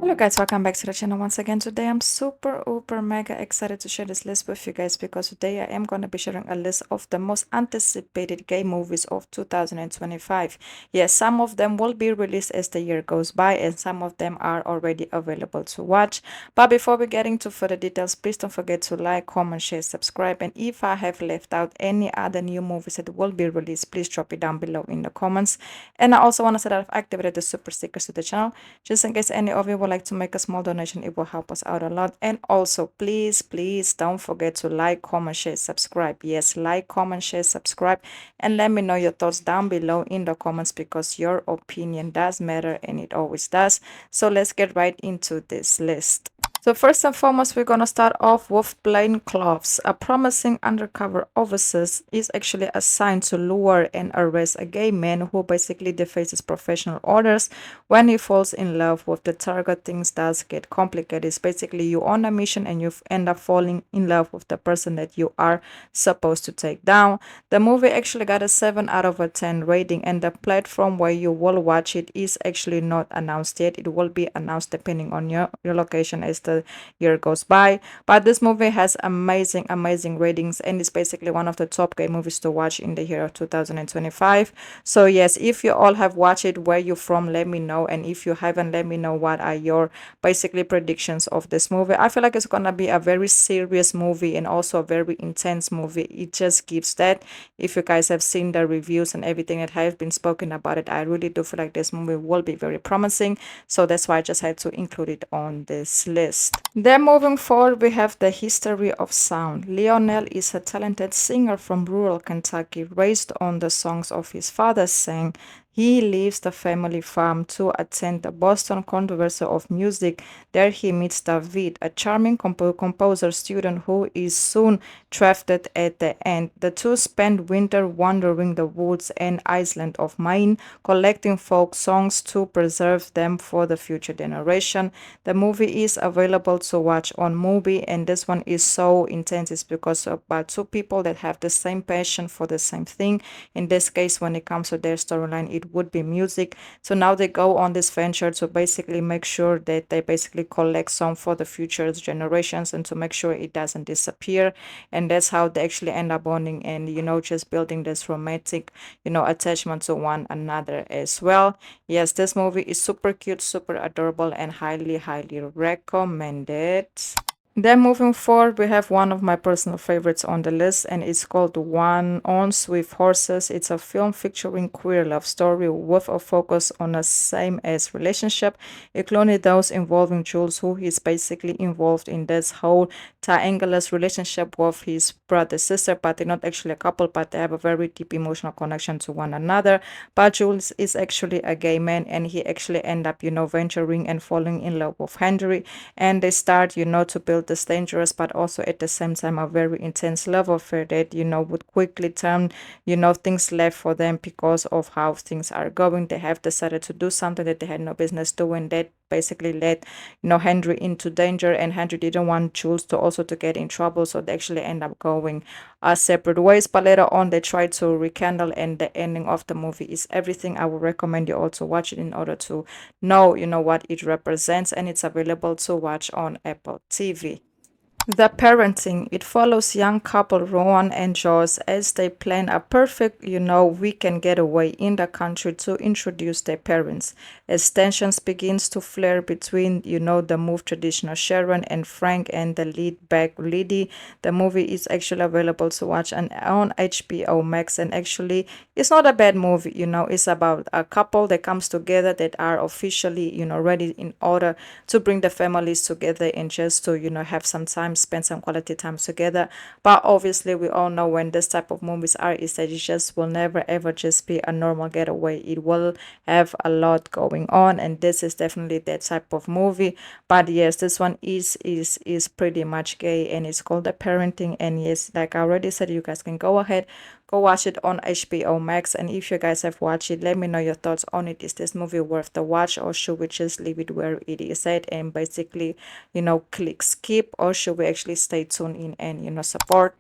Hello guys, welcome back to the channel once again. Today I'm super mega excited to share this list with you guys because today I am going to be sharing a list of the most anticipated gay movies of 2025. Yes, some of them will be released as the year goes by and some of them are already available to watch. But before we get into further details, please don't forget to like, comment, share, subscribe, and if I have left out any other new movies that will be released, please drop it down below in the comments. And I also want to say that I've activated the super stickers to the channel just in case any of you would like to make a small donation. It will help us out a lot. And also please don't forget to like, comment, share, subscribe. Yes, like, comment, share, subscribe, and let me know your thoughts down below in the comments because your opinion does matter and it always does. So let's get right into this list. So first and foremost, we're gonna start off with Blaine Cloves. A promising undercover officer is actually assigned to lure and arrest a gay man who basically defies his professional orders. When he falls in love with the target, things does get complicated. It's basically you on a mission and you end up falling in love with the person that you are supposed to take down. The movie actually got a 7 out of a 10 rating, and the platform where you will watch it is actually not announced yet. It will be announced depending on your location as the year goes by. But this movie has amazing ratings, and it's basically one of the top gay movies to watch in the year of 2025. So yes, if you all have watched it, where you from, let me know. And if you haven't, let me know what are your basically predictions of this movie. I feel like it's gonna be a very serious movie and also a very intense movie. It just gives that. If you guys have seen the reviews and everything that have been spoken about it, I really do feel like this movie will be very promising. So that's why I just had to include it on this list. Then moving forward, we have the history of sound. Lionel is a talented singer from rural Kentucky, raised on the songs of his father sang. He leaves the family farm to attend the Boston Conservatory of Music. There he meets David, a charming composer student who is soon drafted at the end. The two spend winter wandering the woods and island of Maine, collecting folk songs to preserve them for the future generation. The movie is available to watch on Mubi, and this one is so intense. It's because of about two people that have the same passion for the same thing. In this case, when it comes to their storyline, it would be music. So now they go on this venture to basically make sure that they basically collect song for the future generations and to make sure it doesn't disappear. And that's how they actually end up bonding and just building this romantic attachment to one another as well. Yes, this movie is super cute, super adorable, and highly recommended. Then moving forward, we have one of my personal favorites on the list, and it's called One on Swift Horses. It's a film featuring queer love story with a focus on a same-as relationship, including those involving Jules, who is basically involved in this whole triangular relationship with his brother sister, but they're not actually a couple, but they have a very deep emotional connection to one another. But Jules is actually a gay man, and he actually end up, venturing and falling in love with Henry, and they start, to build this dangerous but also at the same time a very intense love affair that would quickly turn things left for them because of how things are going. They have decided to do something that they had no business doing, that basically led Henry into danger, and Henry didn't want Jules to also to get in trouble, so they actually end up going separate ways. But later on they try to rekindle, and the ending of the movie is everything. I would recommend you also watch it in order to know what it represents, and it's available to watch on Apple TV. The parenting. It follows young couple Rowan and Joyce as they plan a perfect, weekend getaway in the country to introduce their parents. As tensions begins to flare between, the move traditional Sharon and Frank and the lead back Liddy. The movie is actually available to watch on HBO Max, and actually it's not a bad movie. It's about a couple that comes together that are officially, ready in order to bring the families together and just to, have some time, spend some quality time together. But obviously we all know when this type of movies are is that it just will never ever just be a normal getaway. It will have a lot going on, and this is definitely that type of movie. But yes, this one is pretty much gay, and it's called The Parenting. And yes, like I already said, you guys can go ahead, go watch it on HBO Max. And if you guys have watched it, let me know your thoughts on it. Is this movie worth the watch, or should we just leave it where it is at and basically click skip, or should we actually stay tuned in and support?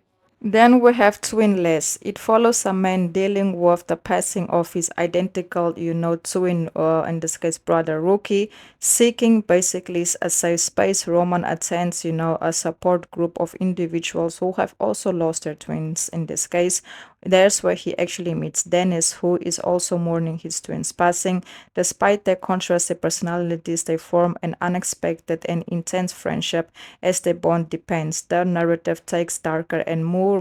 Then we have Twinless. It follows a man dealing with the passing of his identical, twin, in this case, brother Rookie, seeking basically a safe space. Roman attends, a support group of individuals who have also lost their twins in this case. There's where he actually meets Dennis, who is also mourning his twins passing. Despite their contrasted personalities, they form an unexpected and intense friendship as the bond depends. The narrative takes darker and more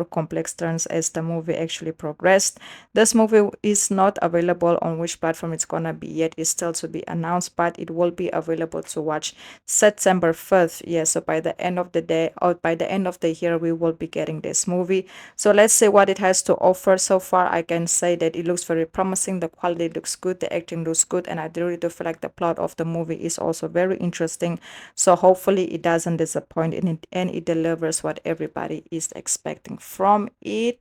complex turns as the movie actually progressed. This movie is not available on which platform it's gonna be yet. It's still to be announced, but it will be available to watch September 5th. Yeah, so by the end of the day or by the end of the year, we will be getting this movie. So let's see what it has to offer. So far, I can say that it looks very promising. The quality looks good, the acting looks good, and I really do feel like the plot of the movie is also very interesting. So hopefully it doesn't disappoint and it delivers what everybody is expecting from it.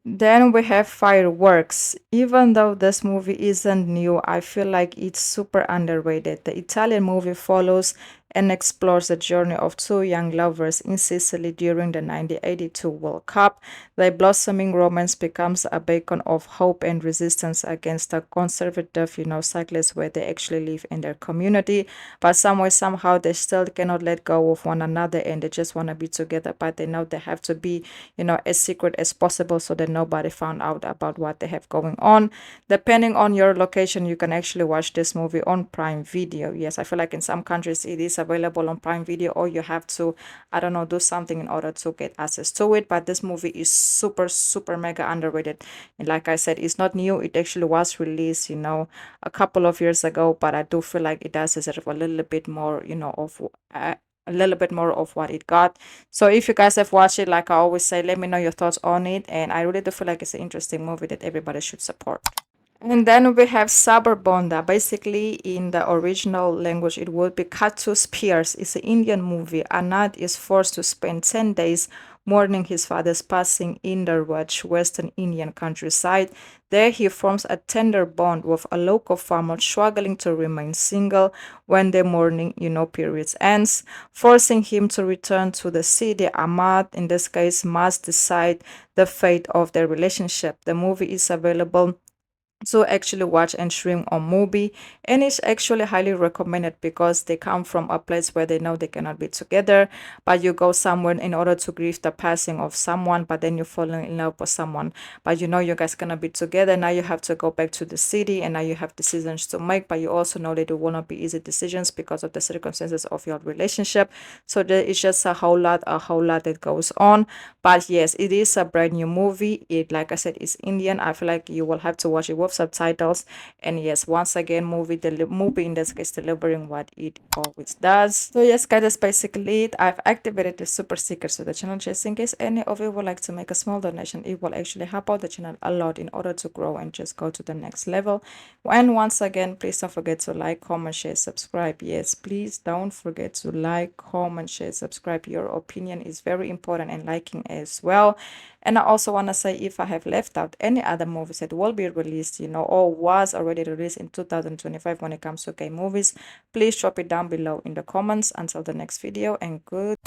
Then we have Fireworks. Even though this movie isn't new, I feel like it's super underrated. The Italian movie follows and explores the journey of two young lovers in Sicily during the 1982 World Cup. Their blossoming romance becomes a beacon of hope and resistance against the conservative, cyclists where they actually live in their community. But somehow, they still cannot let go of one another and they just want to be together. But they know they have to be, as secret as possible so that nobody found out about what they have going on. Depending on your location, you can actually watch this movie on Prime Video. Yes, I feel like in some countries it is available on Prime Video, or you have to, I don't know, do something in order to get access to it. But this movie is super mega underrated. And like I said, it's not new. It actually was released, a couple of years ago, but I do feel like it does deserve a little bit more, of a little bit more of what it got. So if you guys have watched it, like I always say, let me know your thoughts on it. And I really do feel like it's an interesting movie that everybody should support. And then we have Saberbonda. Basically, in the original language, it would be cut to spears. It's an Indian movie. Anand is forced to spend 10 days mourning his father's passing in the rugged western Indian countryside. There, he forms a tender bond with a local farmer struggling to remain single when the mourning, periods ends, forcing him to return to the city. Ahmad, in this case, must decide the fate of their relationship. The movie is available to actually watch and stream on movie, and it's actually highly recommended because they come from a place where they know they cannot be together, but you go somewhere in order to grieve the passing of someone, but then you fall in love with someone, but you guys gonna be together. Now you have to go back to the city and now you have decisions to make, but you also know that it will not be easy decisions because of the circumstances of your relationship. So there is just a whole lot that goes on. But yes, it is a brand new movie. It, like I said, is Indian. I feel like you will have to watch it with subtitles. And yes, once again, movie in this case delivering what it always does. So yes, guys, that's basically it. I've activated the super sticker to the channel just in case any of you would like to make a small donation. It will actually help out the channel a lot in order to grow and just go to the next level. And once again, please don't forget to like, comment, share, subscribe. Yes, please don't forget to like, comment, share, subscribe. Your opinion is very important, and liking as well. And I also want to say, if I have left out any other movies that will be released, or was already released in 2025 when it comes to gay movies, please drop it down below in the comments. Until the next video, and good.